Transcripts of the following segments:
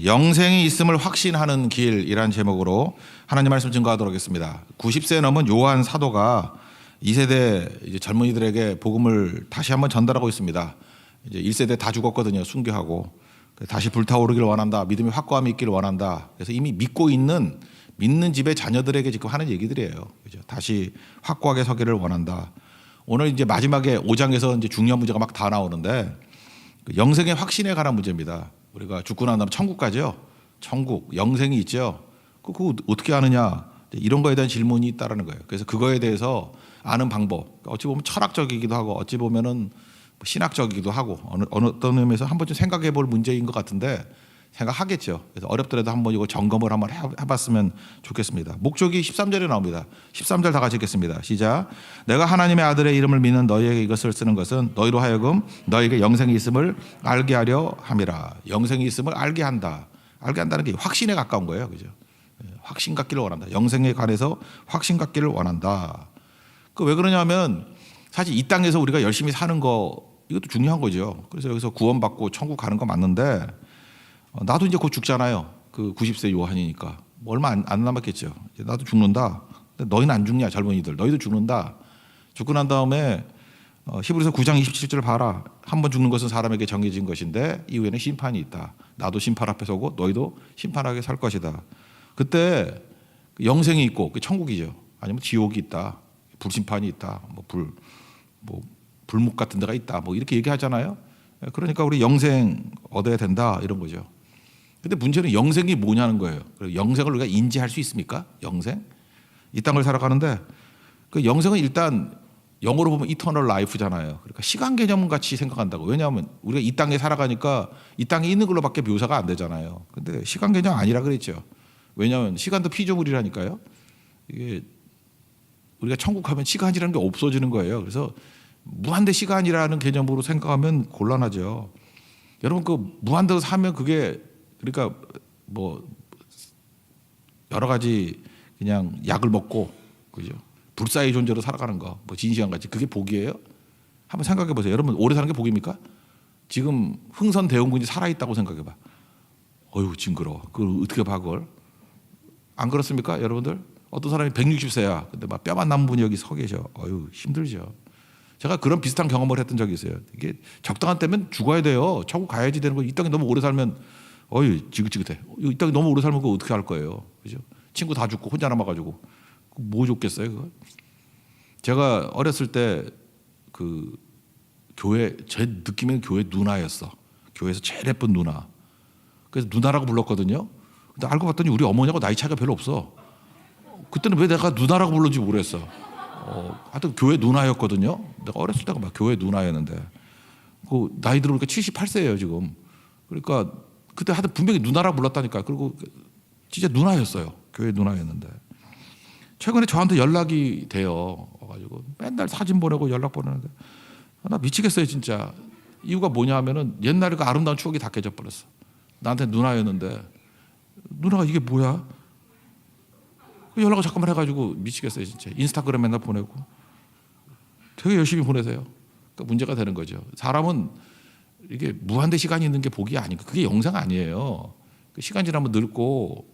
영생이 있음을 확신하는 길이란 제목으로 하나님 말씀 증거하도록 하겠습니다. 90세 넘은 요한 사도가 2세대 이제 젊은이들에게 복음을 다시 한번 전달하고 있습니다. 이제 1세대 다 죽었거든요. 순교하고 다시 불타오르기를 원한다. 믿음이 확고함이 있기를 원한다. 그래서 이미 믿는 집의 자녀들에게 지금 하는 얘기들이에요. 그죠? 다시 확고하게 서기를 원한다. 오늘 이제 마지막에 5장에서 이제 중요한 문제가 막 다 나오는데 영생의 확신에 관한 문제입니다. 우리가 죽고 난 다음에 천국 가죠. 천국, 영생이 있죠. 그거 어떻게 아느냐? 이런 거에 대한 질문이 있다라는 거예요. 그래서 그거에 대해서 아는 방법, 어찌 보면 철학적이기도 하고 어찌 보면은 신학적이기도 하고 어떤 의미에서 한 번쯤 생각해 볼 문제인 것 같은데 생각하겠죠. 그래서 어렵더라도 한번 이거 점검을 한번 해봤으면 좋겠습니다. 목적이 13절에 나옵니다. 13절 다 같이 읽겠습니다. 시작. 내가 하나님의 아들의 이름을 믿는 너희에게 이것을 쓰는 것은 너희로 하여금 너희에게 영생이 있음을 알게 하려 함이라. 영생이 있음을 알게 한다. 알게 한다는 게 확신에 가까운 거예요. 그죠? 확신 갖기를 원한다. 영생에 관해서 확신 갖기를 원한다. 그 왜 그러냐면 사실 이 땅에서 우리가 열심히 사는 거 이것도 중요한 거죠. 그래서 여기서 구원받고 천국 가는 거 맞는데 나도 이제 곧 죽잖아요. 그 90세 요한이니까 뭐 얼마 안 남았겠죠. 이제 나도 죽는다. 근데 너희는 안 죽냐 젊은이들. 너희도 죽는다. 죽고 난 다음에 히브리서 9장 27절 봐라. 한 번 죽는 것은 사람에게 정해진 것인데 이후에는 심판이 있다. 나도 심판 앞에 서고 너희도 심판하게 살 것이다. 그때 영생이 있고 천국이죠. 아니면 지옥이 있다. 불심판이 있다. 불목 같은 데가 있다. 뭐 이렇게 얘기하잖아요. 그러니까 우리 영생 얻어야 된다 이런 거죠. 근데 문제는 영생이 뭐냐는 거예요. 영생을 우리가 인지할 수 있습니까? 영생? 이 땅을 살아가는데 그 영생은 일단 영어로 보면 이터널 라이프잖아요. 그러니까 시간 개념 같이 생각한다고. 왜냐하면 우리가 이 땅에 살아가니까 이 땅에 있는 걸로밖에 묘사가 안 되잖아요. 근데 시간 개념 아니라 그랬죠. 왜냐하면 시간도 피조물이라니까요. 이게 우리가 천국 가면 시간이라는 게 없어지는 거예요. 그래서 무한대 시간이라는 개념으로 생각하면 곤란하죠. 여러분 그 무한대로 사면 그게 그러니까 뭐 여러 가지 그냥 약을 먹고 그죠? 불사의 존재로 살아가는 거, 뭐 진시황 같이 그게 복이에요? 한번 생각해 보세요. 여러분 오래 사는 게 복입니까? 지금 흥선대원군이 살아 있다고 생각해 봐. 어휴 징그러워. 그걸 어떻게 봐 그걸? 안 그렇습니까, 여러분들? 어떤 사람이 160세야. 근데 막 뼈만 남은 분이 여기 서 계셔. 어휴 힘들죠. 제가 그런 비슷한 경험을 했던 적이 있어요. 이게 적당한 때면 죽어야 돼요. 천국 가야지 되는 거. 이 땅에 너무 오래 살면 어이 지긋지긋해. 이 땅에 너무 오래 살면 그거 어떻게 할 거예요, 그죠? 친구 다 죽고 혼자 남아가지고 뭐 좋겠어요, 그거? 제가 어렸을 때 그 교회 제 느낌에는 교회 누나였어. 교회에서 제일 예쁜 누나. 그래서 누나라고 불렀거든요. 근데 알고 봤더니 우리 어머니하고 나이 차이가 별로 없어. 그때는 왜 내가 누나라고 부르는지 모르겠어. 하여튼 교회 누나였거든요. 내가 어렸을 때가 막 교회 누나였는데 그 나이 들어보니까 78세예요 지금. 그러니까 그때 하여튼 분명히 누나라고 불렀다니까. 그리고 진짜 누나였어요. 교회 누나였는데 최근에 저한테 연락이 돼요. 와가지고 맨날 사진 보내고 연락 보내는데 나 미치겠어요 진짜. 이유가 뭐냐 하면은 옛날에 그 아름다운 추억이 다 깨져 버렸어. 나한테 누나였는데 누나가 이게 뭐야? 연락을 잠깐만 해가지고 미치겠어요 진짜. 인스타그램 맨날 보내고 되게 열심히 보내세요. 그러니까 문제가 되는 거죠. 사람은 이게 무한대 시간이 있는 게 복이 아니고 그게 영생 아니에요. 시간 지나면 늙고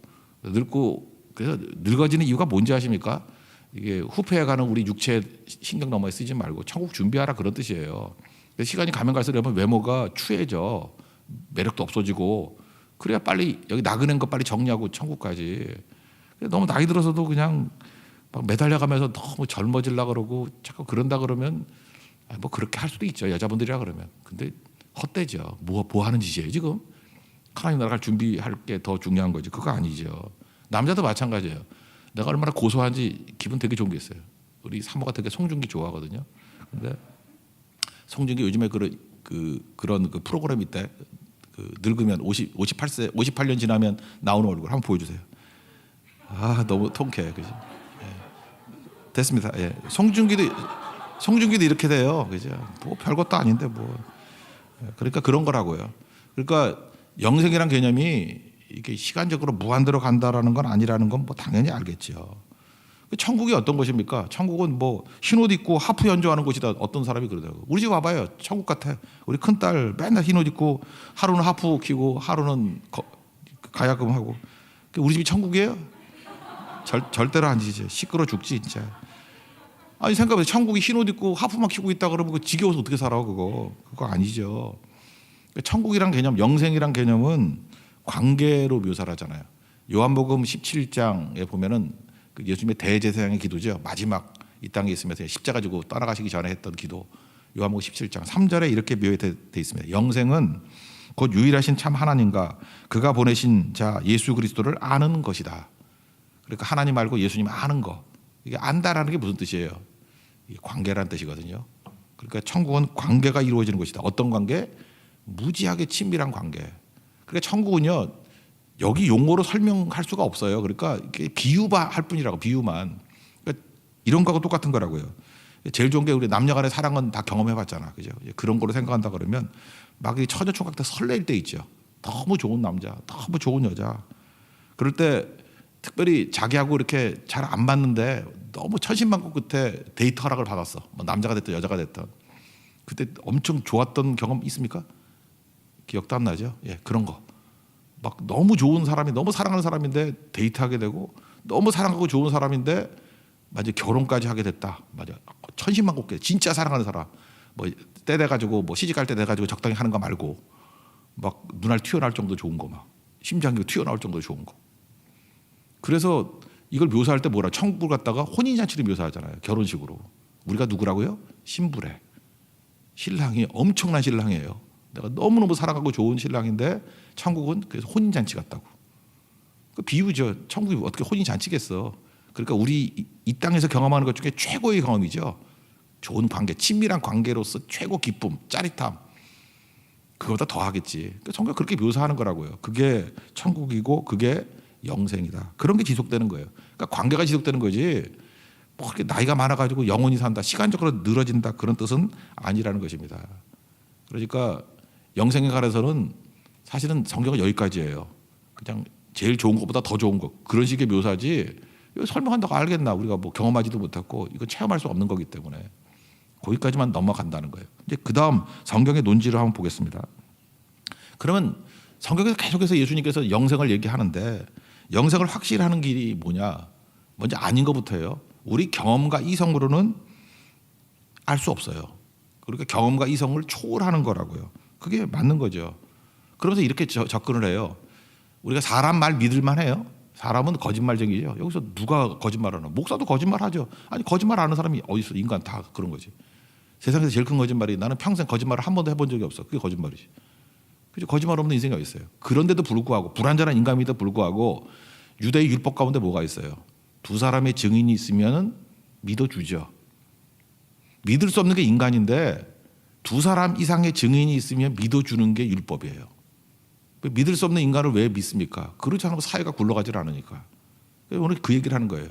그래서 늙어지는 이유가 뭔지 아십니까? 이게 후패해가는 우리 육체 신경 너머에 쓰지 말고 천국 준비하라 그런 뜻이에요. 시간이 가면 갈수록 외모가 추해져. 매력도 없어지고 그래야 빨리 여기 나그네인 거 빨리 정리하고 천국 가지. 너무 나이 들어서도 그냥 막 매달려가면서 너무 젊어지려고 그러고 자꾸 그런다 그러면 뭐 그렇게 할 수도 있죠. 여자분들이라 그러면. 근데 헛되죠. 뭐 하는 짓이에요 지금? 하나님 나라 갈 준비할 게 더 중요한 거지. 그거 아니죠. 남자도 마찬가지예요. 내가 얼마나 고소한지 기분 되게 좋은 게 있어요. 우리 사모가 되게 송중기 좋아하거든요. 근데 송중기 요즘에 그런 프로그램 있대. 늙으면 58세 58년 지나면 나오는 얼굴 한번 보여주세요. 아 너무 통쾌해, 그죠? 예. 됐습니다. 예. 송중기도 이렇게 돼요, 그죠? 뭐 별것도 아닌데 뭐. 그러니까 그런 거라고요. 그러니까 영생이란 개념이 이게 시간적으로 무한대로 간다라는 건 아니라는 건 뭐 당연히 알겠죠. 천국이 어떤 것입니까? 천국은 뭐 흰옷 입고 하프 연주하는 곳이다. 어떤 사람이 그러더라고요. 우리 집 와봐요. 천국 같아. 우리 큰딸 맨날 흰옷 입고 하루는 하프 키고 하루는 가야금하고. 우리 집이 천국이에요? 절대로 아니지. 시끄러 죽지 진짜. 아니 생각해보세요. 천국이 흰옷 입고 하프만 키고 있다 그러면 그 지겨워서 어떻게 살아 그거 아니죠. 천국이란 개념, 영생이란 개념은 관계로 묘사를 하잖아요. 요한복음 17장에 보면은 그 예수님의 대제사장의 기도죠. 마지막 이 땅에 있으면서 십자가 지고 떠나가시기 전에 했던 기도. 요한복음 17장 3절에 이렇게 묘해돼 있습니다. 영생은 곧 유일하신 참 하나님과 그가 보내신 자 예수 그리스도를 아는 것이다. 그러니까 하나님 알고 예수님 아는 거. 이게 안다라는 게 무슨 뜻이에요? 이게 관계라는 뜻이거든요. 그러니까 천국은 관계가 이루어지는 것이다. 어떤 관계? 무지하게 친밀한 관계. 그러니까 천국은요 여기 용어로 설명할 수가 없어요. 그러니까 이게 비유할 뿐이라고. 비유만. 그러니까 이런 거하고 똑같은 거라고요. 제일 좋은 게 우리 남녀간의 사랑은 다 경험해봤잖아, 그죠? 그런 거로 생각한다 그러면 막 이 처녀 총각 때 설레일 때 있죠. 너무 좋은 남자, 너무 좋은 여자. 그럴 때 특별히 자기하고 이렇게 잘 안 맞는데 너무 천신만고 끝에 데이트 허락을 받았어. 뭐 남자가 됐든 여자가 됐든. 그때 엄청 좋았던 경험 있습니까? 기억도 안 나죠? 예, 그런 거. 막 너무 좋은 사람이 너무 사랑하는 사람인데 데이트하게 되고 너무 사랑하고 좋은 사람인데 맞아 결혼까지 하게 됐다. 맞아 천신만고께 진짜 사랑하는 사람. 뭐 때 돼가지고 뭐 시집갈 때 돼가지고 적당히 하는 거 말고 막 눈알 튀어나올 정도 좋은 거 막 심장이 튀어나올 정도 좋은 거. 그래서 이걸 묘사할 때 뭐라 천국을 갖다가 혼인잔치를 묘사하잖아요. 결혼식으로. 우리가 누구라고요? 신부래. 신랑이 엄청난 신랑이에요. 내가 너무너무 사랑하고 좋은 신랑인데 천국은 그래서 혼인잔치 같다고. 그 비유죠. 천국이 어떻게 혼인잔치겠어. 그러니까 우리 이 땅에서 경험하는 것 중에 최고의 경험이죠. 좋은 관계, 친밀한 관계로서 최고 기쁨, 짜릿함. 그거보다 더 하겠지. 그러니까 성경 그렇게 묘사하는 거라고요. 그게 천국이고 그게 영생이다. 그런 게 지속되는 거예요. 그러니까 관계가 지속되는 거지. 뭐 그렇게 나이가 많아가지고 영원히 산다, 시간적으로 늘어진다 그런 뜻은 아니라는 것입니다. 그러니까 영생에 관해서는 사실은 성경은 여기까지예요. 그냥 제일 좋은 것보다 더 좋은 것 그런 식의 묘사지. 이거 설명한다고 알겠나? 우리가 뭐 경험하지도 못했고 이건 체험할 수 없는 거기 때문에 거기까지만 넘어간다는 거예요. 이제 그 다음 성경의 논지를 한번 보겠습니다. 그러면 성경에서 계속해서 예수님께서 영생을 얘기하는데 영생을 확실하는 길이 뭐냐? 먼저 아닌 것부터예요. 우리 경험과 이성으로는 알 수 없어요. 그러니까 경험과 이성을 초월하는 거라고요. 그게 맞는 거죠. 그러면서 이렇게 접근을 해요. 우리가 사람 말 믿을만 해요. 사람은 거짓말쟁이죠. 여기서 누가 거짓말하나? 목사도 거짓말하죠. 아니 거짓말 하는 사람이 어디 있어? 인간 다 그런 거지. 세상에서 제일 큰 거짓말이 나는 평생 거짓말을 한 번도 해본 적이 없어. 그게 거짓말이지. 그죠? 거짓말 없는 인생이 어디 있어요? 그런데도 불구하고 불완전한 인간임에도 불구하고 유대의 율법 가운데 뭐가 있어요? 두 사람의 증인이 있으면 믿어주죠. 믿을 수 없는 게 인간인데 두 사람 이상의 증인이 있으면 믿어주는 게 율법이에요. 믿을 수 없는 인간을 왜 믿습니까? 그렇지 않으면 사회가 굴러가질 않으니까. 오늘 그 얘기를 하는 거예요.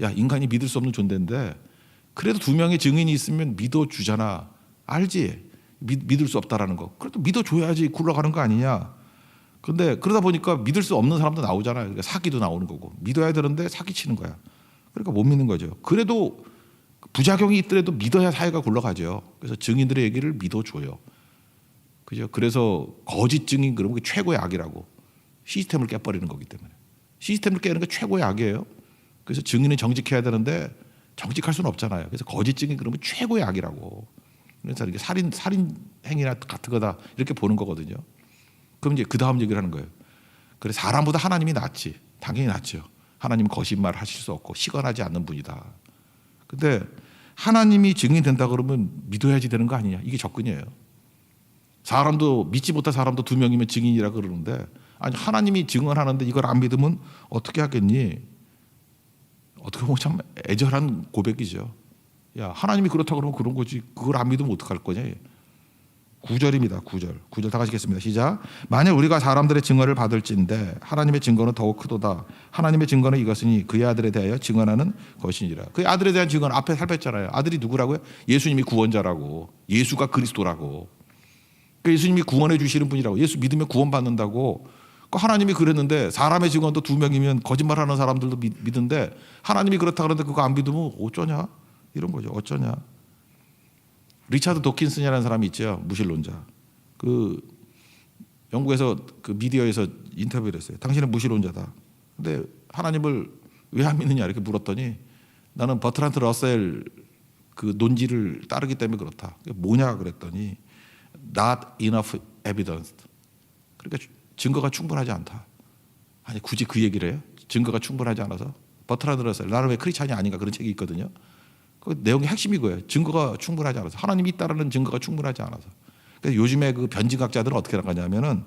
야, 인간이 믿을 수 없는 존재인데 그래도 두 명의 증인이 있으면 믿어주잖아. 알지? 믿을 수 없다라는 거. 그래도 믿어줘야지 굴러가는 거 아니냐. 근데 그러다 보니까 믿을 수 없는 사람도 나오잖아요. 그러니까 사기도 나오는 거고. 믿어야 되는데 사기치는 거야. 그러니까 못 믿는 거죠. 그래도 부작용이 있더라도 믿어야 사회가 굴러가죠. 그래서 증인들의 얘기를 믿어줘요. 그죠? 그래서 거짓 증인 그러면 그게 최고의 악이라고. 시스템을 깨버리는 거기 때문에. 시스템을 깨는 게 최고의 악이에요. 그래서 증인은 정직해야 되는데 정직할 수는 없잖아요. 그래서 거짓 증인 그러면 최고의 악이라고. 그래서 이렇게 살인 행위나 같은 거다 이렇게 보는 거거든요. 그럼 이제 그 다음 얘기를 하는 거예요. 그래 사람보다 하나님이 낫지. 당연히 낫죠. 하나님은 거짓말 하실 수 없고 시건하지 않는 분이다. 근데 하나님이 증인된다 그러면 믿어야지 되는 거 아니냐. 이게 접근이에요. 사람도 믿지 못한 사람도 두 명이면 증인이라 그러는데 아니 하나님이 증언하는데 이걸 안 믿으면 어떻게 하겠니? 어떻게 보면 참 애절한 고백이죠. 야 하나님이 그렇다 그러면 그런 거지. 그걸 안 믿으면 어떡할 거냐. 9절입니다. 9절 다 가시겠습니다. 시작. 만약 우리가 사람들의 증언을 받을진대 하나님의 증거는 더욱 크도다. 하나님의 증거는 이것이니 그의 아들에 대하여 증언하는 것이니라. 그의 아들에 대한 증언 앞에 살폈잖아요. 아들이 누구라고요? 예수님이 구원자라고. 예수가 그리스도라고. 예수님이 구원해 주시는 분이라고. 예수 믿으면 구원받는다고. 하나님이 그랬는데 사람의 증언도 두 명이면 거짓말하는 사람들도 믿는데 하나님이 그렇다 그러는데 그거 안 믿으면 어쩌냐? 이런 거죠. 어쩌냐? 리차드 도킨슨이라는 사람이 있죠. 무신론자. 그 영국에서 그 미디어에서 인터뷰를 했어요. 당신은 무신론자다. 근데 하나님을 왜 안 믿느냐 이렇게 물었더니 나는 버트란트 러셀 그 논지를 따르기 때문에 그렇다. 뭐냐 그랬더니 not enough evidence. 그러니까 증거가 충분하지 않다. 아니 굳이 그 얘기를 해요? 증거가 충분하지 않아서? 버트란트 러셀 나는 왜 크리스찬이 아닌가 그런 책이 있거든요. 그 내용의 핵심이 그거예요. 증거가 충분하지 않아서. 하나님이 있다라는 증거가 충분하지 않아서. 그래서 요즘에 그 변증학자들은 어떻게 나가냐면은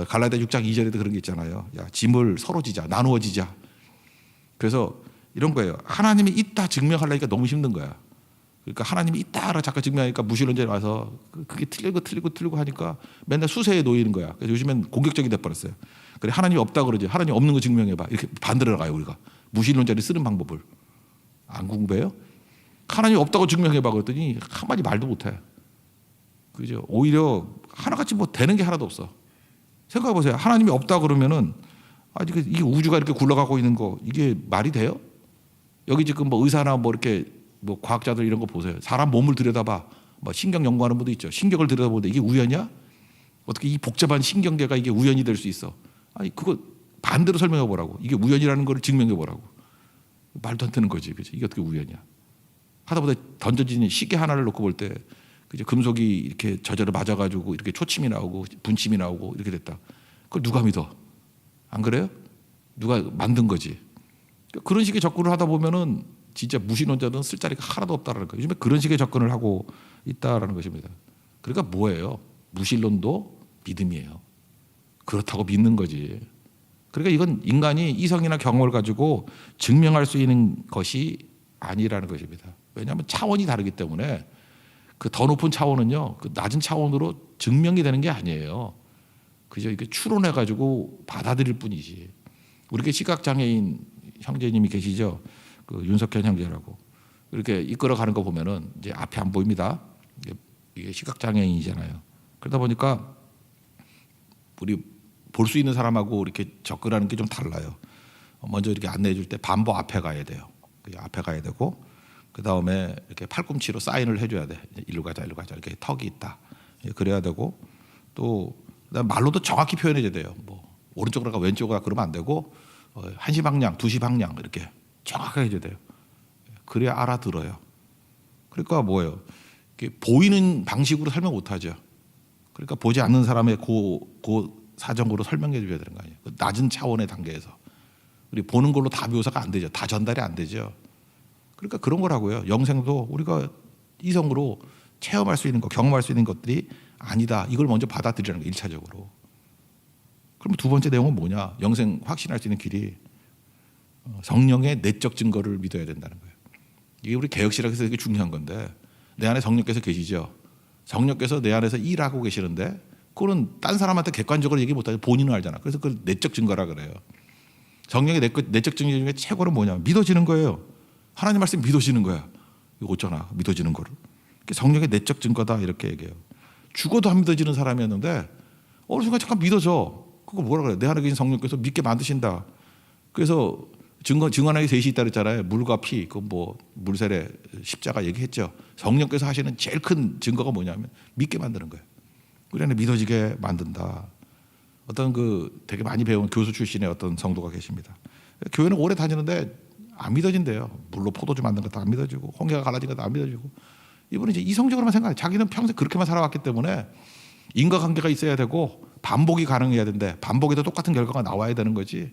갈라디아 6장 2절에도 그런 게 있잖아요. 야, 짐을 서로 지자, 나누어 지자. 그래서 이런 거예요. 하나님이 있다 증명하려니까 너무 힘든 거야. 그러니까 하나님이 있다라 자꾸 증명하니까 무신론자에 와서 그게 틀리고 하니까 맨날 수세에 놓이는 거야. 그래서 요즘엔 공격적이 돼 버렸어요. 그래 하나님이 없다 그러지. 하나님 없는 거 증명해봐. 이렇게 반대로 나가요 우리가. 무신론자들이 쓰는 방법을 안 궁금해요? 하나님 없다고 증명해봐 그랬더니 한마디 말도 못해. 그죠? 오히려 하나같이 뭐 되는 게 하나도 없어. 생각해 보세요. 하나님이 없다 그러면은 이 우주가 이렇게 굴러가고 있는 거 이게 말이 돼요? 여기 지금 뭐 의사나 뭐 이렇게 뭐 과학자들 이런 거 보세요. 사람 몸을 들여다봐. 뭐 신경 연구하는 분도 있죠. 신경을 들여다보는데 이게 우연이야? 어떻게 이 복잡한 신경계가 이게 우연이 될 수 있어? 아니 그거 반대로 설명해 보라고. 이게 우연이라는 걸 증명해 보라고. 말도 안 되는 거지. 그죠? 이게 어떻게 우연이야? 하다보다 던져지는 시계 하나를 놓고 볼 때 그죠? 금속이 이렇게 저절로 맞아가지고 이렇게 초침이 나오고 분침이 나오고 이렇게 됐다. 그걸 누가 믿어? 안 그래요? 누가 만든 거지. 그런 식의 접근을 하다 보면은 진짜 무신론자들은 쓸 자리가 하나도 없다라는 거예요. 요즘에 그런 식의 접근을 하고 있다라는 것입니다. 그러니까 뭐예요? 무신론도 믿음이에요. 그렇다고 믿는 거지. 그러니까 이건 인간이 이성이나 경험을 가지고 증명할 수 있는 것이 아니라는 것입니다. 왜냐하면 차원이 다르기 때문에 그 더 높은 차원은요, 그 낮은 차원으로 증명이 되는 게 아니에요. 그저 이렇게 추론해 가지고 받아들일 뿐이지. 우리 시각 장애인 형제님이 계시죠, 그 윤석현 형제라고. 이렇게 이끌어가는 거 보면은 이제 앞이 안 보입니다. 이게 시각 장애인이잖아요. 그러다 보니까 우리 볼 수 있는 사람하고 이렇게 접근하는 게 좀 달라요. 먼저 이렇게 안내해 줄 때 반보 앞에 가야 돼요. 앞에 가야 되고, 그 다음에 이렇게 팔꿈치로 사인을 해줘야 돼. 일로 가자, 일로 가자. 이렇게 턱이 있다. 그래야 되고, 또 그다음 말로도 정확히 표현해줘야 돼요. 뭐 오른쪽으로 가 왼쪽으로 가 그러면 안 되고 1시 방향, 2시 방향 이렇게 정확하게 해줘야 돼요. 그래야 알아들어요. 그러니까 뭐예요? 보이는 방식으로 설명 못하죠. 그러니까 보지 않는 사람의 그 사정으로 설명해 줘야 되는 거 아니에요. 낮은 차원의 단계에서. 우리 보는 걸로 다 묘사가 안 되죠. 다 전달이 안 되죠. 그러니까 그런 거라고요. 영생도 우리가 이성으로 체험할 수 있는 것, 경험할 수 있는 것들이 아니다. 이걸 먼저 받아들이라는 거예요. 1차적으로. 그럼 두 번째 내용은 뭐냐? 영생 확신할 수 있는 길이 성령의 내적 증거를 믿어야 된다는 거예요. 이게 우리 개혁신학에서 되게 중요한 건데 내 안에 성령께서 계시죠. 성령께서 내 안에서 일하고 계시는데 그거는 딴 사람한테 객관적으로 얘기 못하죠. 본인은 알잖아. 그래서 그걸 내적 증거라 그래요. 성령의 내적 증거 중에 최고는 뭐냐면 믿어지는 거예요. 하나님 말씀 믿어지는 거야. 이거 어쩌나 믿어지는 거를. 성령의 내적 증거다 이렇게 얘기해요. 죽어도 안 믿어지는 사람이었는데 어느 순간 잠깐 믿어져. 그거 뭐라 그래? 내 안에 계신 성령께서 믿게 만드신다. 그래서 증언하기 셋이 있다 그랬잖아요. 물과 피, 그 뭐 물세례 십자가 얘기했죠. 성령께서 하시는 제일 큰 증거가 뭐냐면 믿게 만드는 거예요. 우리 안에 믿어지게 만든다. 어떤 그 되게 많이 배운 교수 출신의 어떤 성도가 계십니다. 교회는 오래 다니는데 안 믿어진대요. 물로 포도주 만든 것도 안 믿어지고 홍해가 갈라진 것도 안 믿어지고. 이분은 이제 이성적으로만 생각해. 자기는 평생 그렇게만 살아왔기 때문에 인과관계가 있어야 되고 반복이 가능해야 된대. 반복에도 똑같은 결과가 나와야 되는 거지.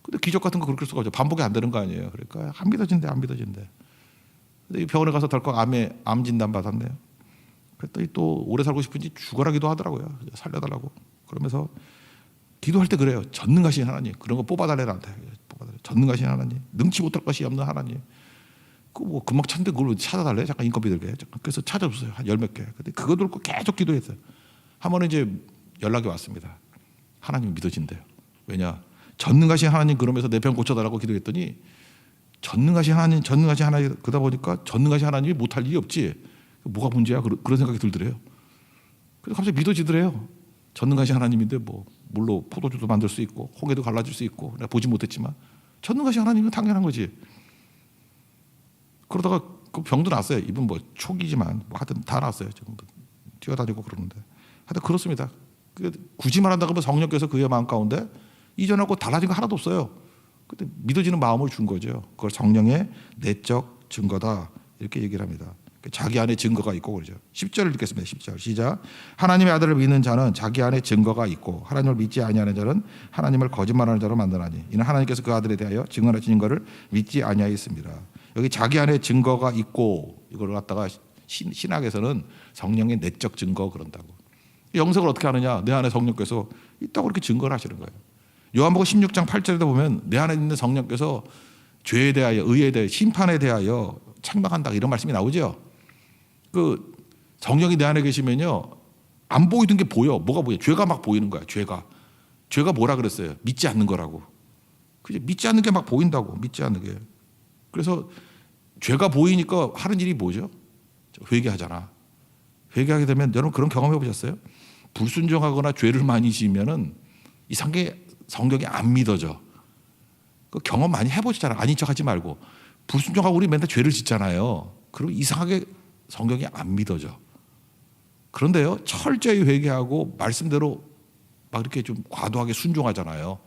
근데 기적 같은 거 그렇게 할 수가 없죠. 반복이 안 되는 거 아니에요. 그러니까 안 믿어진대. 근데 병원에 가서 덜컥 암 진단 받았네요. 그랬더니 또 오래 살고 싶은지 죽어라 기도하더라고요. 살려달라고. 그러면서 기도할 때 그래요. 전능하신 하나님. 그런 거 뽑아달래 나한테. 전능하신 하나님. 능치 못할 것이 없는 하나님. 그 뭐 금방 찾는데 그걸 찾아달래. 잠깐 인건비 들게. 그래서 찾아줬어요. 한 10몇 개. 근데 그거 들고 계속 기도했어요. 한 번은 이제 연락이 왔습니다. 하나님 믿어진대요. 왜냐? 전능하신 하나님 그러면서 내 병 고쳐달라고 기도했더니 전능하신 하나님 그러다 보니까 전능하신 하나님이 못할 일이 없지. 뭐가 문제야? 그런 생각이 들더래요. 그래서 갑자기 믿어지더래요. 전능하신 하나님인데 뭐 물로 포도주도 만들 수 있고 홍해도 갈라질 수 있고 내가 보지 못했지만 전능하신 하나님은 당연한 거지. 그러다가 그 병도 났어요. 이분 뭐 초기지만 뭐 하여튼 다 났어요. 지금 뛰어다니고 그러는데 하여튼 그렇습니다. 굳이 말한다고 하면 성령께서 그의 마음 가운데 이전하고 달라진 거 하나도 없어요. 근데 믿어지는 마음을 준 거죠. 그걸 성령의 내적 증거다 이렇게 얘기를 합니다. 자기 안에 증거가 있고 그러죠. 10절을 읽겠습니다. 10절 시작. 하나님의 아들을 믿는 자는 자기 안에 증거가 있고 하나님을 믿지 아니하는 자는 하나님을 거짓말하는 자로 만드나니 이는 하나님께서 그 아들에 대하여 증언하신 것을 믿지 아니하였습니다. 여기 자기 안에 증거가 있고 이걸 갖다가 신학에서는 성령의 내적 증거 그런다고. 영생을 어떻게 하느냐? 내 안에 성령께서 있다고 이렇게 증거를 하시는 거예요. 요한복음 16장 8절에도 보면 내 안에 있는 성령께서 죄에 대하여 의에 대하여 심판에 대하여 책망한다 이런 말씀이 나오죠. 그 성령이 내 안에 계시면요 안 보이던 게 보여. 뭐가 보여? 죄가 막 보이는 거야. 죄가 뭐라 그랬어요? 믿지 않는 거라고. 그죠? 믿지 않는 게 막 보인다고. 믿지 않는 게. 그래서 죄가 보이니까 하는 일이 뭐죠? 회개하잖아. 회개하게 되면 여러분 그런 경험 해보셨어요? 불순종하거나 죄를 많이 지으면은 이상하게 성경이 안 믿어져. 그 경험 많이 해보시잖아. 아닌 척하지 말고. 불순종하고 우리 맨날 죄를 짓잖아요. 그럼 이상하게 성경이 안 믿어져. 그런데요, 철저히 회개하고 말씀대로 막 이렇게 좀 과도하게 순종하잖아요.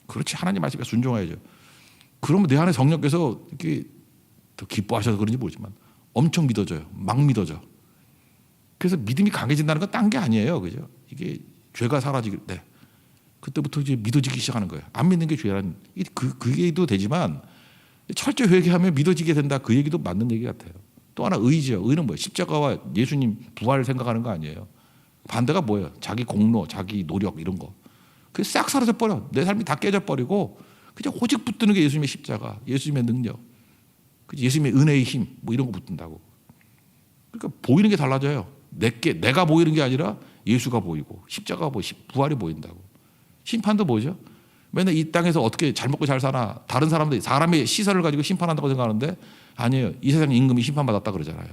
그렇지, 하나님 말씀에 순종해야죠. 그러면 내 안에 성령께서 이렇게 더 기뻐하셔서 그런지 모르지만 엄청 믿어져요. 막 믿어져. 그래서 믿음이 강해진다는 건 딴 게 아니에요. 그죠? 이게 죄가 사라지길 때. 그때부터 이제 믿어지기 시작하는 거예요. 안 믿는 게 죄라는, 그 얘기도 되지만 철저히 회개하면 믿어지게 된다. 그 얘기도 맞는 얘기 같아요. 또 하나 의지요. 의는 뭐예요? 십자가와 예수님 부활을 생각하는 거 아니에요. 반대가 뭐예요? 자기 공로, 자기 노력 이런 거. 그게 싹 사라져 버려. 내 삶이 다 깨져 버리고 그냥 오직 붙드는 게 예수님의 십자가, 예수님의 능력, 예수님의 은혜의 힘, 뭐 이런 거 붙든다고. 그러니까 보이는 게 달라져요. 내가 보이는 게 아니라 예수가 보이고 십자가가 보이고 부활이 보인다고. 심판도 뭐죠? 맨날 이 땅에서 어떻게 잘 먹고 잘 사나, 다른 사람들이 사람의 시선을 가지고 심판한다고 생각하는데 아니에요. 이 세상 임금이 심판받았다 그러잖아요.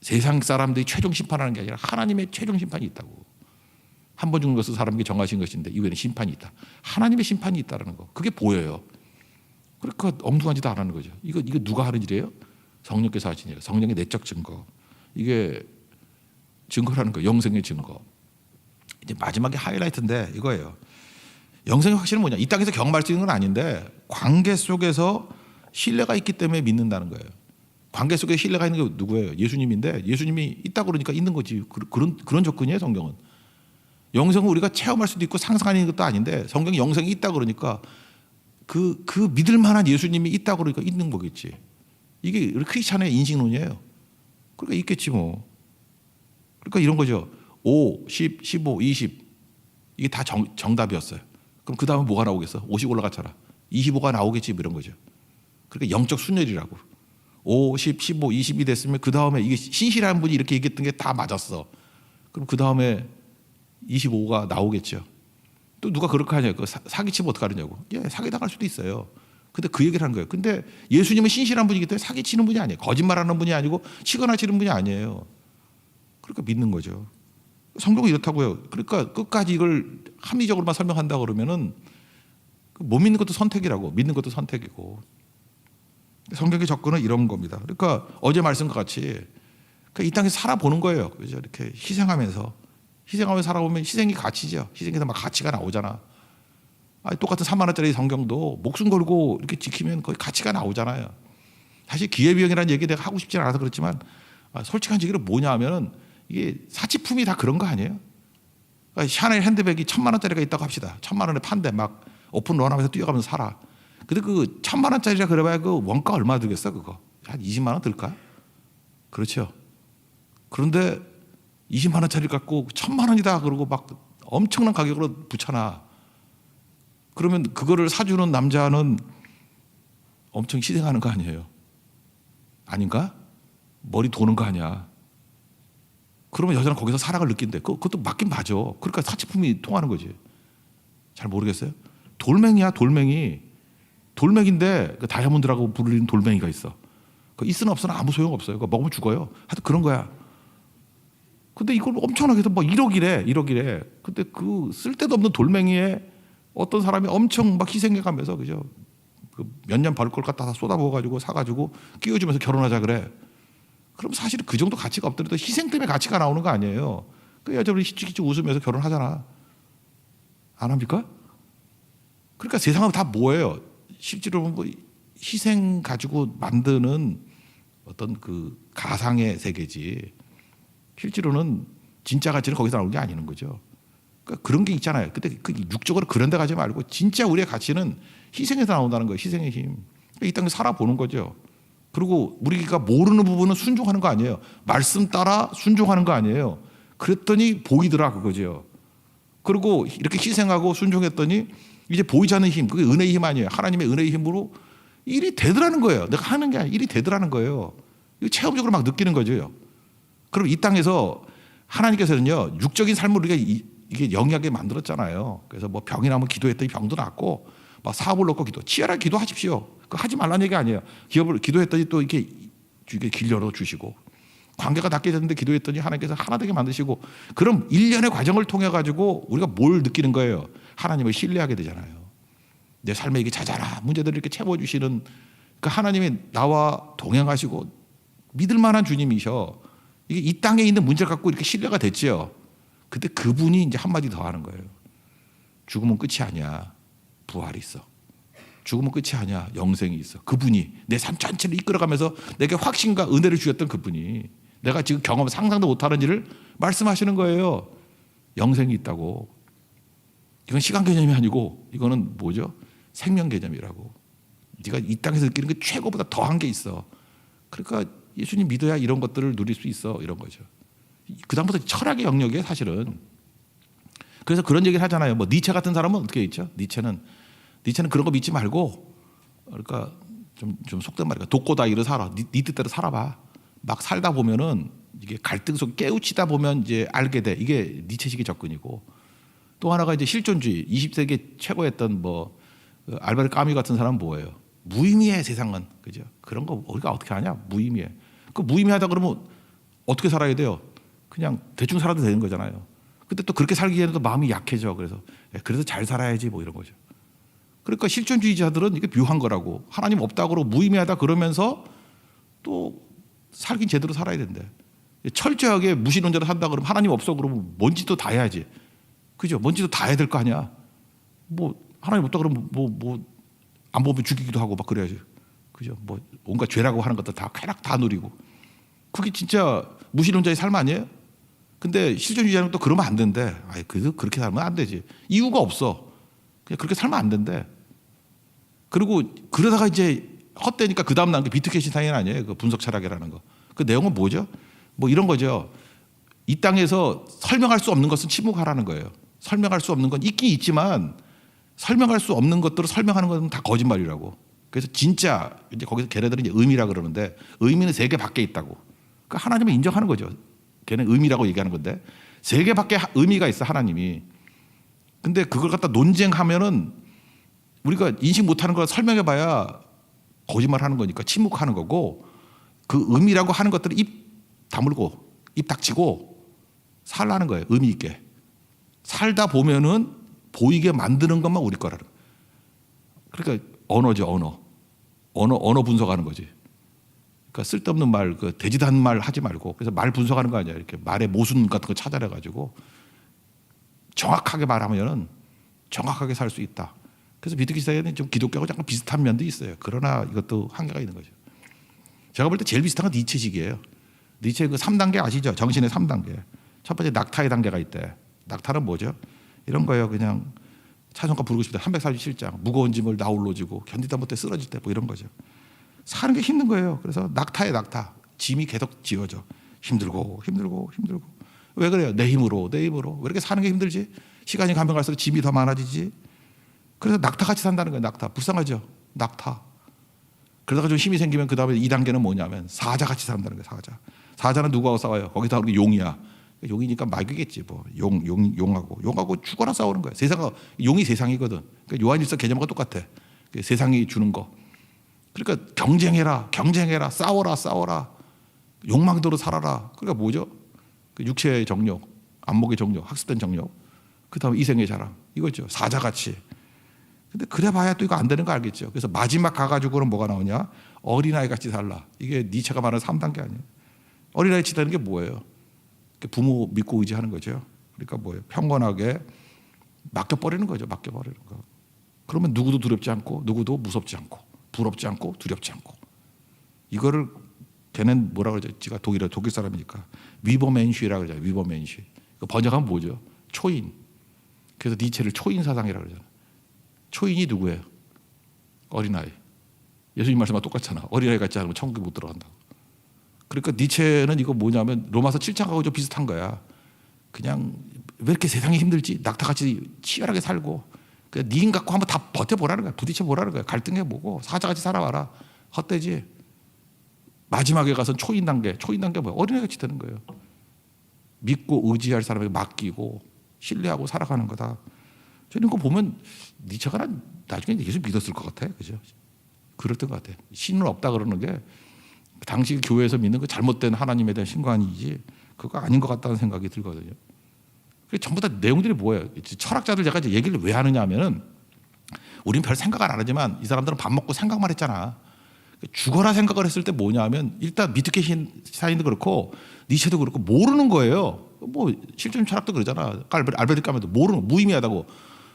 세상 사람들이 최종 심판하는 게 아니라 하나님의 최종 심판이 있다고. 한 번 죽는 것은 사람에게 정하신 것인데 이후에는 심판이 있다. 하나님의 심판이 있다는 거. 그게 보여요. 그러니까 엉뚱한 짓 안 하는 거죠. 이거 누가 하는 일이에요? 성령께서 하신 일. 성령의 내적 증거. 이게 증거라는 거. 영생의 증거. 이제 마지막에 하이라이트인데 이거예요. 영생의 확신은 뭐냐? 이 땅에서 경험할 수 있는 건 아닌데 관계 속에서 신뢰가 있기 때문에 믿는다는 거예요. 관계 속에 신뢰가 있는 게 누구예요? 예수님인데 예수님이 있다고 그러니까 있는 거지. 그런 접근이에요, 성경은. 영생은 우리가 체험할 수도 있고 상상하는 것도 아닌데 성경이 영생이 있다고 그러니까 그 믿을 만한 예수님이 있다고 그러니까 있는 거겠지. 이게 크리스찬의 인식론이에요. 그러니까 있겠지 뭐. 그러니까 이런 거죠. 5, 10, 15, 20 이게 다 정답이었어요. 그럼 그 다음에 뭐가 나오겠어? 50 올라갔잖아. 25가 나오겠지 뭐 이런 거죠. 그러니까 영적 순혈이라고. 5, 10, 15, 20이 됐으면 그 다음에 이게 신실한 분이 이렇게 얘기했던 게 다 맞았어. 그럼 그 다음에 25가 나오겠죠. 또 누가 그렇게 하냐? 사기치면 어떡하느냐고. 예, 사기당할 수도 있어요. 근데 그 얘기를 하는 거예요. 근데 예수님은 신실한 분이기 때문에 사기치는 분이 아니에요. 거짓말하는 분이 아니고 치거나 치는 분이 아니에요. 그러니까 믿는 거죠. 성경은 이렇다고요. 그러니까 끝까지 이걸 합리적으로만 설명한다 그러면은 못 믿는 것도 선택이라고, 믿는 것도 선택이고. 성경의 접근은 이런 겁니다. 그러니까 어제 말씀과 같이 이 땅에서 살아보는 거예요. 그죠? 이렇게 희생하면서 살아보면 희생이 가치죠. 희생에서 막 가치가 나오잖아. 똑같은 3만 원짜리 성경도 목숨 걸고 이렇게 지키면 거의 가치가 나오잖아요. 사실 기회비용이라는 얘기 내가 하고 싶지는 않아서 그렇지만 솔직한 얘기로 뭐냐 하면은 이게 사치품이 다 그런 거 아니에요? 그러니까 샤넬 핸드백이 1,000만 원짜리가 있다고 합시다. 1,000만 원에 판대 막 오픈 런하면서 뛰어가면서 살아. 근데 그 1,000만 원짜리라 그래봐야 그 원가 얼마 들겠어 그거? 한 20만 원 들까? 그렇죠. 그런데 20만 원짜리 갖고 1,000만 원이다 그러고 막 엄청난 가격으로 붙여놔. 그러면 그거를 사주는 남자는 엄청 희생하는 거 아니에요? 아닌가? 머리 도는 거 아니야? 그러면 여자는 거기서 사랑을 느낀대. 그것도 맞긴 맞아. 그러니까 사치품이 통하는 거지. 잘 모르겠어요? 돌멩이야, 돌멩이. 돌멩인데 그 다이아몬드라고 부르는 돌멩이가 있어. 그 있으나 없으나 아무 소용 없어요. 그거 먹으면 죽어요. 하여튼 그런 거야. 근데 이걸 엄청나게 해서 뭐 1억이래. 근데 그 쓸데도 없는 돌멩이에 어떤 사람이 엄청 막 희생해가면서 그죠? 그 몇 년 벌 걸 갖다 다 쏟아부어가지고 사가지고 끼워주면서 결혼하자 그래. 그럼 사실은 그 정도 가치가 없더라도 희생 때문에 가치가 나오는 거 아니에요. 그 여자분이 히치히치 웃으면서 결혼하잖아. 안 합니까? 그러니까 세상은 다 뭐예요? 실제로 뭐 희생 가지고 만드는 어떤 그 가상의 세계지. 실제로는 진짜 가치는 거기서 나오는 게 아니는 거죠. 그러니까 그런 게 있잖아요. 근데 그 육적으로 그런 데 가지 말고 진짜 우리의 가치는 희생에서 나온다는 거예요. 희생의 힘. 그러니까 이 땅에 살아보는 거죠. 그리고 우리가 모르는 부분은 순종하는 거 아니에요. 말씀 따라 순종하는 거 아니에요. 그랬더니 보이더라 그거죠. 그리고 이렇게 희생하고 순종했더니 이제 보이지 않는 힘, 그게 은혜의 힘 아니에요. 하나님의 은혜의 힘으로 일이 되더라는 거예요. 내가 하는 게 아니라 일이 되더라는 거예요. 이거 체험적으로 막 느끼는 거죠. 그럼 이 땅에서 하나님께서는요, 육적인 삶을 우리가 이게 영리하게 만들었잖아요. 그래서 뭐 병이 나면 기도했더니 병도 낫고, 막 사업을 놓고 치열하게 기도하십시오. 그거 하지 말라는 얘기 아니에요. 기업을 기도했더니 또 이렇게 길 열어주시고, 관계가 닿게 됐는데 기도했더니 하나님께서 하나 되게 만드시고, 그럼 일련의 과정을 통해 가지고 우리가 뭘 느끼는 거예요? 하나님을 신뢰하게 되잖아요. 내 삶에 이게 잦아라 문제들을 이렇게 채워주시는 그 하나님이 나와 동행하시고 믿을 만한 주님이셔. 이게 이 땅에 있는 문제를 갖고 이렇게 신뢰가 됐지요. 그때 그분이 이제 한마디 더 하는 거예요. 죽음은 끝이 아니야. 부활이 있어. 죽음은 끝이 아니야. 영생이 있어. 그분이 내 삶 전체를 이끌어가면서 내게 확신과 은혜를 주셨던 그분이 내가 지금 경험 상상도 못하는 일을 말씀하시는 거예요. 영생이 있다고. 이건 시간 개념이 아니고 이거는 뭐죠? 생명 개념이라고. 네가 이 땅에서 느끼는 게 최고보다 더한 게 있어. 그러니까 예수님 믿어야 이런 것들을 누릴 수 있어. 이런 거죠. 그 다음부터 철학의 영역이에요 사실은. 그래서 그런 얘기를 하잖아요. 뭐 니체 같은 사람은 어떻게 있죠? 니체는 그런 거 믿지 말고, 그러니까 좀 속된 말이야. 독고다이로 살아. 네 뜻대로 살아봐. 막 살다 보면은 이게 갈등 속 깨우치다 보면 이제 알게 돼. 이게 니체식의 접근이고, 또 하나가 이제 실존주의. 20세기 최고였던 뭐 알베르 까미 같은 사람은 뭐예요? 무의미해 세상은, 그죠? 그런 거 우리가 어떻게 하냐? 무의미해. 그 무의미하다 그러면 어떻게 살아야 돼요? 그냥 대충 살아도 되는 거잖아요. 근데 또 그렇게 살기에는 또 마음이 약해져. 그래서 잘 살아야지 뭐 이런 거죠. 그러니까 실존주의자들은 이게 묘한 거라고. 하나님 없다고 그러고 무의미하다 그러면서 또 살긴 제대로 살아야 된대. 철저하게 무신론자로 산다 그러면 하나님 없어 그러면 뭔 짓도 다 해야지. 그죠? 뭔 짓도 다 해야 될 거 아니야. 뭐 하나님 없다 그러면 뭐 안 보면 죽이기도 하고 막 그래야지. 그죠? 뭐 온갖 죄라고 하는 것들 다 쾌락 다 누리고. 그게 진짜 무신론자의 삶 아니에요? 근데 실존주의자는 또 그러면 안 된대. 아이, 그렇게 살면 안 되지. 이유가 없어. 그냥 그렇게 살면 안 된대. 그리고 그러다가 이제 헛되니까 그 다음 나온 게 비트겐슈타인 아니에요? 그 분석 철학이라는 거. 그 내용은 뭐죠? 뭐 이런 거죠. 이 땅에서 설명할 수 없는 것은 침묵하라는 거예요. 설명할 수 없는 건 있긴 있지만 설명할 수 없는 것들을 설명하는 건 다 거짓말이라고. 그래서 진짜 이제 거기서 걔네들은 이제 의미라 그러는데 의미는 세계 밖에 있다고. 그러니까 하나님을 인정하는 거죠. 걔는 의미라고 얘기하는 건데 세계 밖에 의미가 있어 하나님이. 근데 그걸 갖다 논쟁하면은 우리가 인식 못하는 걸 설명해봐야 거짓말하는 거니까 침묵하는 거고, 그 의미라고 하는 것들을 입 다물고 입 닥치고 살라는 거예요. 의미 있게 살다 보면은 보이게 만드는 것만 우리 거라는. 그러니까 언어죠. 언어 분석하는 거지. 그러니까 쓸데없는 말, 그 되지도 않는 말 하지 말고, 그래서 말 분석하는 거 아니야. 이렇게 말의 모순 같은 거 찾아내 가지고 정확하게 말하면은 정확하게 살 수 있다. 그래서 비트기사에는 좀 기독교하고 약간 비슷한 면도 있어요. 그러나 이것도 한계가 있는 거죠. 제가 볼 때 제일 비슷한 건 니체식이에요. 니체의 그 3단계 아시죠? 정신의 3단계. 첫 번째 낙타의 단계가 있대. 낙타는 뭐죠? 이런 거예요. 그냥 찬송가 부르고 싶다. 347장. 무거운 짐을 나홀로 지고 견디다 못해 쓰러질 때 뭐 이런 거죠. 사는 게 힘든 거예요. 그래서 낙타의 낙타. 짐이 계속 지어져. 힘들고. 왜 그래요? 내 힘으로. 왜 이렇게 사는 게 힘들지? 시간이 가면 갈수록 짐이 더 많아지지? 그래서 낙타같이 산다는 거예요. 낙타. 불쌍하죠? 낙타. 그러다가 좀 힘이 생기면 그 다음에 2단계는 뭐냐면 사자같이 산다는 거예요. 사자는 누구하고 싸워요? 거기다 용이야. 용이니까 말귀겠지. 뭐 용하고 죽어라 싸우는 거예요. 용이 세상이거든. 그러니까 요한일서 개념과 똑같아. 세상이 주는 거. 그러니까 경쟁해라, 싸워라. 욕망대로 살아라. 그러니까 뭐죠? 그 육체의 정욕, 안목의 정욕, 학습된 정욕, 그 다음에 이생의 자랑, 이거죠. 사자같이. 근데 그래봐야 또 이거 안 되는 거 알겠죠. 그래서 마지막 가가지고는 뭐가 나오냐? 어린아이 같이 살라. 이게 니체가 말하는 3단계 아니에요. 어린아이 같이 사는 게 뭐예요? 부모 믿고 의지하는 거죠. 그러니까 뭐예요? 평온하게 맡겨버리는 거죠. 맡겨버리는 거. 그러면 누구도 두렵지 않고 누구도 무섭지 않고 부럽지 않고 두렵지 않고. 이거를 걔는 뭐라 그러죠? 지가 독일 사람이니까 위버맨쉬라고 그러죠. 위버맨쉬. 번역하면 뭐죠? 초인. 그래서 니체를 초인 사상이라고 그러잖아요. 초인이 누구예요? 어린아이. 예수님 말씀과 똑같잖아. 어린아이 같지 않으면 천국에 못 들어간다고. 그러니까 니체는 이거 뭐냐면 로마서 7장하고 좀 비슷한 거야. 그냥 왜 이렇게 세상이 힘들지? 낙타같이 치열하게 살고 그냥 네 갖고 한번 다 버텨보라는 거야. 부딪혀보라는 거야. 갈등해보고 사자같이 살아와라. 헛되지. 마지막에 가서는 초인 단계 뭐야? 어린아이같이 되는 거예요. 믿고 의지할 사람에게 맡기고 신뢰하고 살아가는 거다. 저는 이거 보면 니체가 나중에 예수 믿었을 것 같아요. 그죠? 그랬던 것 같아요. 신은 없다 그러는 게 당시 교회에서 믿는 그 잘못된 하나님에 대한 신관이지 그거 아닌 것 같다는 생각이 들거든요. 전부 다 내용들이 뭐예요? 철학자들 제가 이제 얘기를 왜 하느냐 하면은 우리는 별 생각을 안 하지만 이 사람들은 밥 먹고 생각만 했잖아. 죽어라 생각을 했을 때 뭐냐 하면 일단 비트겐슈타인도 그렇고 니체도 그렇고 모르는 거예요. 뭐 실존 철학도 그러잖아. 알베르트 까메도 모르는 무의미하다고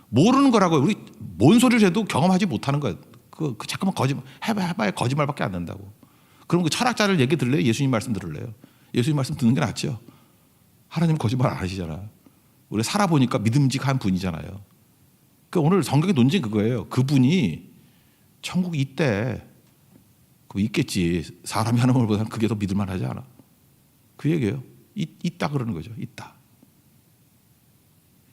모르는 거라고. 우리 뭔 소리를 해도 경험하지 못하는 거야. 그 자꾸만 거짓말 해봐야 거짓말밖에 안 된다고. 그럼 그 철학자를 얘기 들래요? 예수님 말씀 들을래요? 예수님 말씀 듣는 게 낫죠. 하나님 거짓말 안 하시잖아. 우리 살아보니까 믿음직한 분이잖아요. 그러니까 오늘 성경의 논쟁이 그거예요. 그분이 천국이 있대. 그거 있겠지. 사람이 하는 것보다는 그게 더 믿을만 하지 않아? 그 얘기예요. 있다 그러는 거죠. 있다.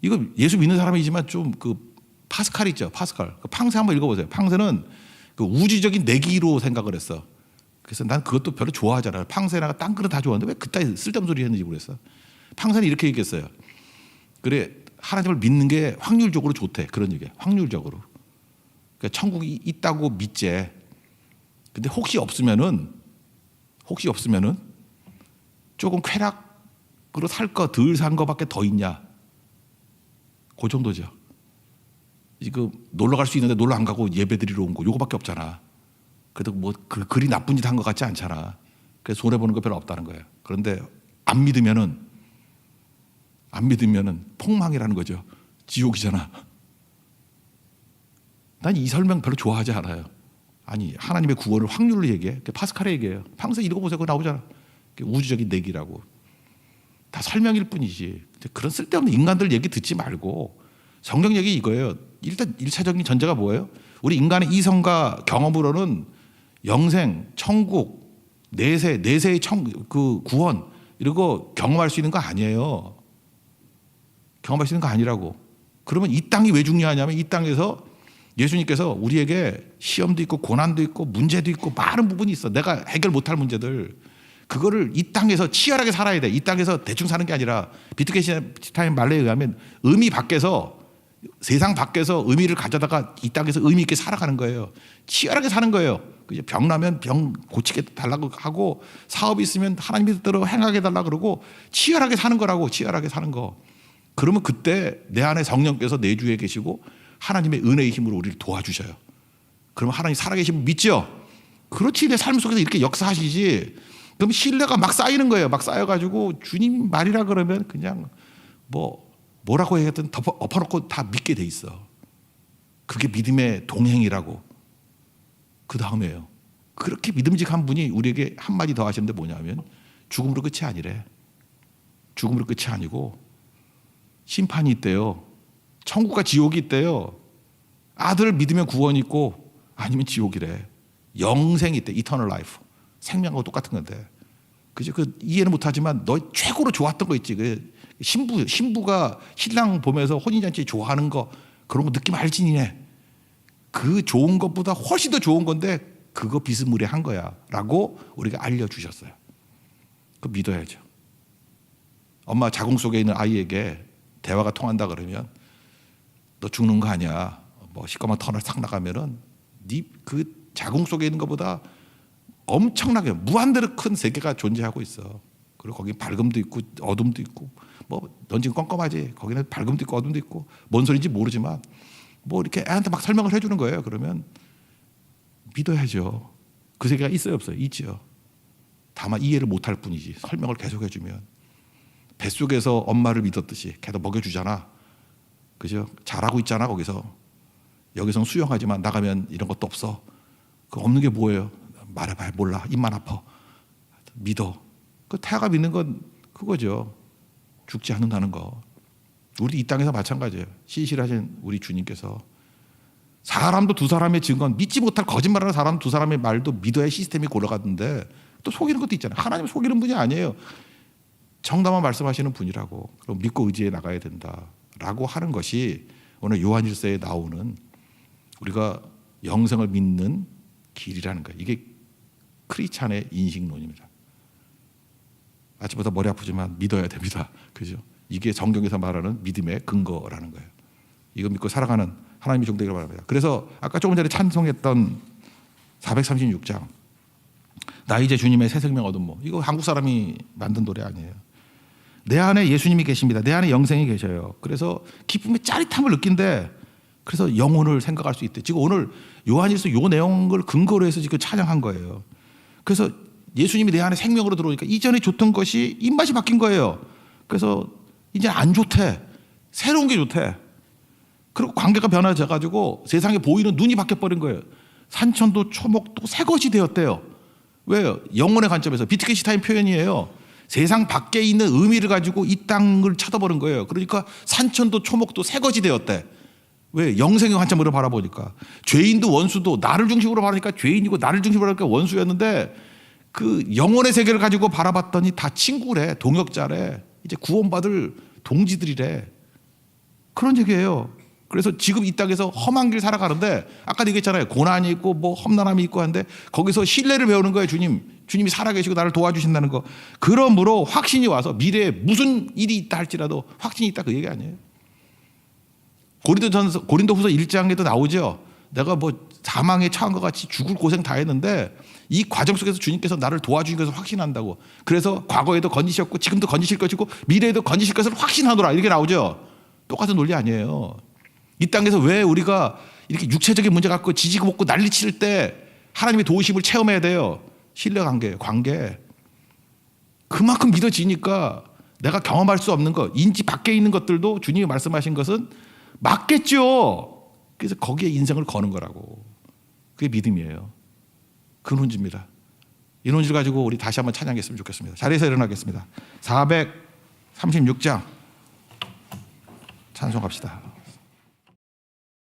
이거 예수 믿는 사람이지만 좀 그 파스칼 있죠. 파스칼. 그 팡세 한번 읽어보세요. 팡세는 그 우주적인 내기로 생각을 했어. 그래서 난 그것도 별로 좋아하잖아요. 팡세나 딴 거는 다 좋아하는데 왜 그따위 쓸데없는 소리 했는지 모르겠어. 팡세는 이렇게 얘기했어요. 그래 하나님을 믿는 게 확률적으로 좋대. 그런 얘기야. 확률적으로. 그러니까 천국이 있다고 믿재. 근데 혹시 없으면은 조금 쾌락으로 살 거 덜 산 거밖에 더 있냐. 그 정도죠. 지금 놀러 갈 수 있는데 놀러 안 가고 예배 드리러 온 거 요거밖에 없잖아. 그래도 뭐 그리 나쁜 짓 한 것 같지 않잖아. 그래서 손해 보는 거 별로 없다는 거예요. 그런데 안 믿으면은 폭망이라는 거죠. 지옥이잖아. 난 이 설명 별로 좋아하지 않아요. 아니 하나님의 구원을 확률로 얘기해. 파스칼의 얘기예요. 팡세 읽어보세요. 그거 나오잖아. 우주적인 내기라고. 다 설명일 뿐이지. 그런 쓸데없는 인간들 얘기 듣지 말고 성경 얘기 이거예요. 일단 1차적인 전제가 뭐예요? 우리 인간의 이성과 경험으로는 영생, 천국, 내세의 그 구원 이런 거 경험할 수 있는 거 아니에요. 경험할 수 있는 거 아니라고. 그러면 이 땅이 왜 중요하냐면 이 땅에서 예수님께서 우리에게 시험도 있고 고난도 있고 문제도 있고 많은 부분이 있어. 내가 해결 못할 문제들. 그거를 이 땅에서 치열하게 살아야 돼. 이 땅에서 대충 사는 게 아니라 비트겐슈타인 말에 의하면 의미 밖에서 세상 밖에서 의미를 가져다가 이 땅에서 의미 있게 살아가는 거예요. 치열하게 사는 거예요. 병 나면 병 고치게 달라고 하고 사업이 있으면 하나님 뜻대로 행하게 달라고 그러고 치열하게 사는 거라고. 치열하게 사는 거. 그러면 그때 내 안에 성령께서 내주에 계시고 하나님의 은혜의 힘으로 우리를 도와주셔요. 그러면 하나님 살아계시면 믿죠? 그렇지. 내 삶 속에서 이렇게 역사하시지. 그럼 신뢰가 막 쌓이는 거예요. 막 쌓여가지고 주님 말이라 그러면 그냥 뭐라고 해야든 엎어놓고 다 믿게 돼 있어. 그게 믿음의 동행이라고. 그 다음에요. 그렇게 믿음직한 분이 우리에게 한마디 더 하시는데 뭐냐면 죽음으로 끝이 아니래. 죽음으로 끝이 아니고 심판이 있대요. 천국과 지옥이 있대요. 아들을 믿으면 구원이 있고 아니면 지옥이래. 영생이 있대. 이터널 라이프. 생명하고 똑같은 건데. 그죠? 이해는 못하지만 너 최고로 좋았던 거 있지. 신부가 신랑 보면서 혼인잔치 좋아하는 거 그런 거 느낌 알지 니네. 그 좋은 것보다 훨씬 더 좋은 건데 그거 비스무리한 거야 라고 우리가 알려주셨어요. 그거 믿어야죠. 엄마 자궁 속에 있는 아이에게 대화가 통한다 그러면 너 죽는 거 아니야. 시꺼먼 터널 싹 나가면은 네 그 자궁 속에 있는 것보다 엄청나게 무한대로 큰 세계가 존재하고 있어. 그리고 거기 밝음도 있고 어둠도 있고 넌 지금 껌껌하지. 거기는 밝음도 있고 어둠도 있고 뭔 소리인지 모르지만 이렇게 애한테 막 설명을 해주는 거예요. 그러면 믿어야죠. 그 세계가 있어요 없어요? 있죠. 다만 이해를 못할 뿐이지. 설명을 계속 해주면 뱃속에서 엄마를 믿었듯이 걔도 먹여주잖아. 그죠? 잘하고 있잖아 거기서. 여기선 수영하지만 나가면 이런 것도 없어. 그 없는 게 뭐예요? 말해봐야 몰라. 입만 아파. 믿어. 그 태아가 믿는 건 그거죠. 죽지 않는다는 거. 우리 이 땅에서 마찬가지예요. 신실하신 우리 주님께서 사람도 두 사람의 증언, 믿지 못할 거짓말하는 사람 두 사람의 말도 믿어야 시스템이 골아가는데 또 속이는 것도 있잖아요. 하나님 속이는 분이 아니에요. 정답만 말씀하시는 분이라고. 그럼 믿고 의지해 나가야 된다라고 하는 것이 오늘 요한일서에 나오는 우리가 영생을 믿는 길이라는 거예요. 이게 크리스찬의 인식론입니다. 아침부터 머리 아프지만 믿어야 됩니다. 그죠? 이게 성경에서 말하는 믿음의 근거라는 거예요. 이거 믿고 살아가는 하나님의 종되기를 바랍니다. 그래서 아까 조금 전에 찬송했던 436장 나 이제 주님의 새 생명 얻은 뭐 이거 한국 사람이 만든 노래 아니에요. 내 안에 예수님이 계십니다. 내 안에 영생이 계셔요. 그래서 기쁨의 짜릿함을 느낀대. 그래서 영혼을 생각할 수 있대. 지금 오늘 요한일서 요 내용을 근거로 해서 지금 찬양한 거예요. 그래서 예수님이 내 안에 생명으로 들어오니까 이전에 좋던 것이 입맛이 바뀐 거예요. 그래서 이제 안 좋대. 새로운 게 좋대. 그리고 관계가 변화져 가지고 세상에 보이는 눈이 바뀌어버린 거예요. 산천도 초목도 새 것이 되었대요. 왜요? 영혼의 관점에서 비트겐슈타인 표현이에요. 세상 밖에 있는 의미를 가지고 이 땅을 쳐다보는 거예요. 그러니까 산천도 초목도 새 것이 되었대. 왜? 영생의 관점으로 바라보니까. 죄인도 원수도 나를 중심으로 바라니까 죄인이고 나를 중심으로 바라니까 원수였는데 그 영혼의 세계를 가지고 바라봤더니 다 친구래. 동역자래. 이제 구원받을 동지들이래. 그런 얘기예요. 그래서 지금 이 땅에서 험한 길 살아가는데 아까도 얘기했잖아요. 고난이 있고 뭐 험난함이 있고 한데 거기서 신뢰를 배우는 거예요. 주님이 살아계시고 나를 도와주신다는 거. 그러므로 확신이 와서 미래에 무슨 일이 있다 할지라도 확신이 있다 그 얘기 아니에요. 고린도후서 1장에도 나오죠. 내가 뭐 사망에 처한 것 같이 죽을 고생 다 했는데 이 과정 속에서 주님께서 나를 도와주신 것을 확신한다고. 그래서 과거에도 건지셨고 지금도 건지실 것이고 미래에도 건지실 것을 확신하노라 이렇게 나오죠. 똑같은 논리 아니에요. 이 땅에서 왜 우리가 이렇게 육체적인 문제 갖고 지지고 볶고 난리 칠 때 하나님의 도우심을 체험해야 돼요. 신뢰 관계. 그만큼 믿어지니까 내가 경험할 수 없는 것, 인지 밖에 있는 것들도 주님이 말씀하신 것은 맞겠죠. 그래서 거기에 인생을 거는 거라고. 그게 믿음이에요. 그 논지입니다. 이 논지를 가지고 우리 다시 한번 찬양했으면 좋겠습니다. 자리에서 일어나겠습니다. 436장 찬송합시다.